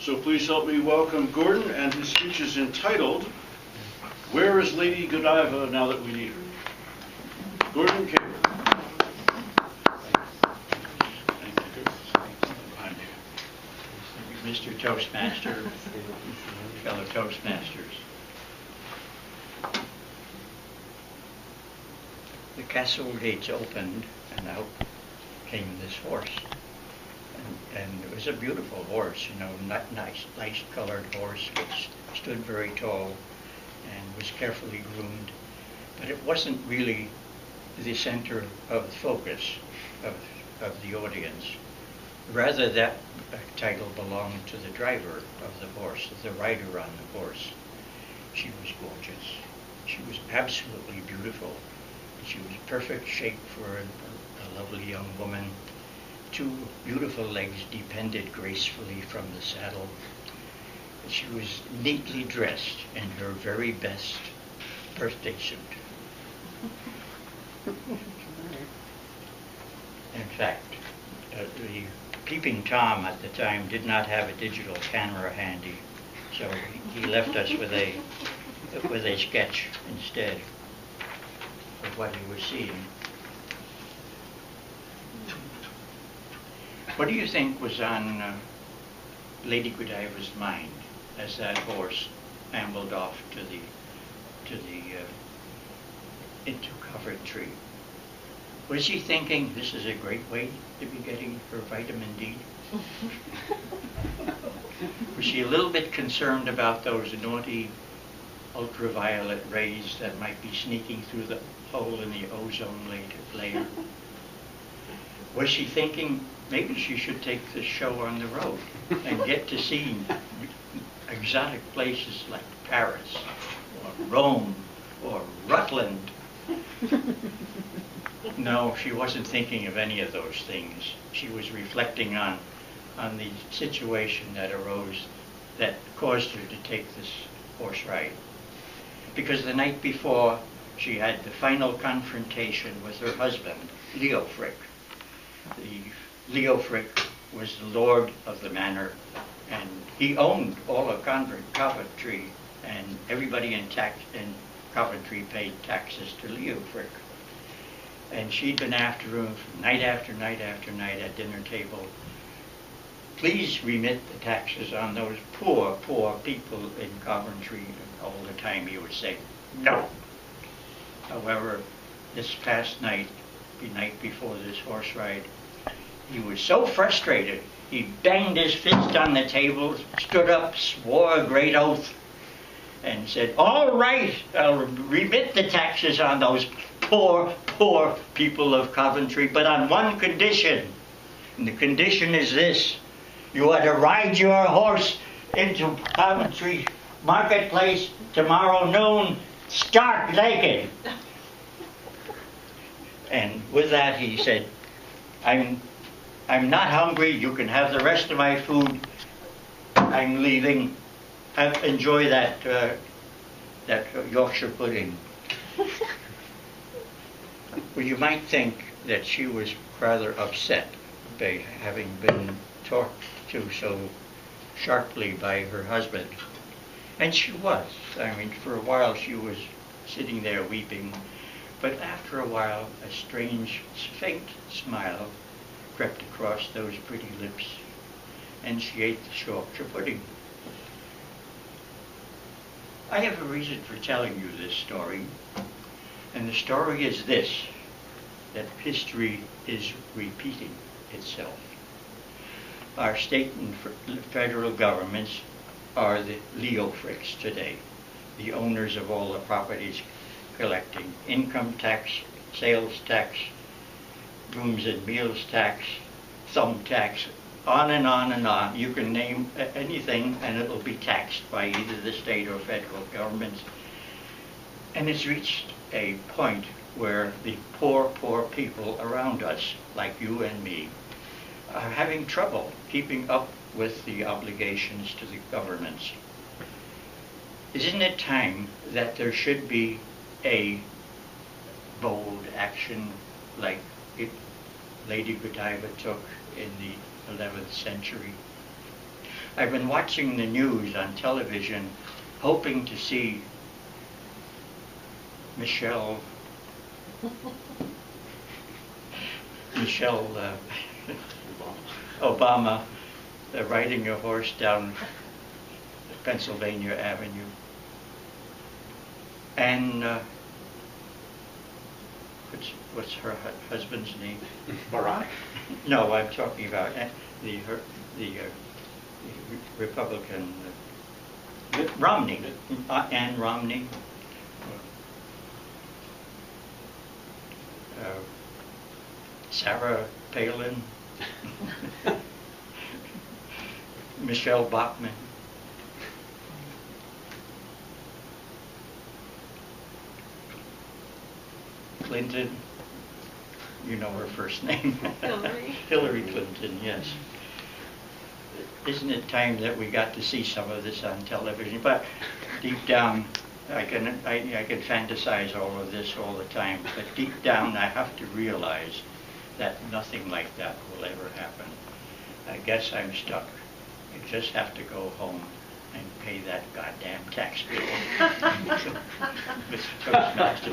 So please help me welcome Gordon, and his speech is entitled, Where is Lady Godiva Now That We Need Her? Gordon Cawood. Mr. Toastmaster, fellow Toastmasters. The castle gates opened, and out came this horse. And it was a beautiful horse, you know, nice colored horse, which stood very tall and was carefully groomed. But it wasn't really the center of focus of the audience. Rather, that title belonged to the driver of the horse, the rider on the horse. She was gorgeous. She was absolutely beautiful. She was perfect shape for a lovely young woman. Two beautiful legs depended gracefully from the saddle. She was neatly dressed in her very best birthday suit. In fact, the Peeping Tom at the time did not have a digital camera handy, so he left us with a sketch instead of what he was seeing. What do you think was on Lady Godiva's mind as that horse ambled off into Coventry? Was she thinking, this is a great way to be getting her vitamin D? Was she a little bit concerned about those naughty ultraviolet rays that might be sneaking through the hole in the ozone layer? Was she thinking, maybe she should take this show on the road and get to see exotic places like Paris or Rome or Rutland? No, she wasn't thinking of any of those things. She was reflecting on the situation that arose that caused her to take this horse ride. Because the night before, she had the final confrontation with her husband, Leo Frick. Leo Frick was the lord of the manor, and he owned all of Coventry, and everybody in Coventry paid taxes to Leo Frick. And she'd been after him night after night after night at dinner table. Please remit the taxes on those poor, poor people in Coventry. And all the time he would say, no. However, this past night, the night before this horse ride, he was so frustrated, he banged his fist on the table, stood up, swore a great oath, and said, all right, I'll remit the taxes on those poor, poor people of Coventry, but on one condition. And the condition is this: you are to ride your horse into Coventry Marketplace tomorrow noon, stark naked. And with that he said, I'm not hungry, you can have the rest of my food, I'm leaving, enjoy that Yorkshire pudding. Well, you might think that she was rather upset by having been talked to so sharply by her husband. And she was. I mean, for a while she was sitting there weeping, but after a while a strange, faint smile crept across those pretty lips, and she ate the Yorkshire pudding. I have a reason for telling you this story. And the story is this, that history is repeating itself. Our state and federal governments are the Leo Fricks today, the owners of all the properties collecting income tax, sales tax, rooms and meals tax, thumb tax, on and on and on. You can name anything and it will be taxed by either the state or federal governments. And it's reached a point where the poor, poor people around us, like you and me, are having trouble keeping up with the obligations to the governments. Isn't it time that there should be a bold action like Lady Godiva took in the 11th century? I've been watching the news on television, hoping to see Michelle Obama riding a horse down Pennsylvania Avenue. And what's her husband's name? Barack? No, I'm talking about the Republican Romney, Ann Romney. Sarah Palin, Michelle Bachmann. Clinton, you know her first name. Hillary. Hillary Clinton, yes. Isn't it time that we got to see some of this on television? But deep down, I can fantasize all of this all the time, but deep down I have to realize that nothing like that will ever happen. I guess I'm stuck. I just have to go home and pay that goddamn tax bill. Mr. Toastmaster.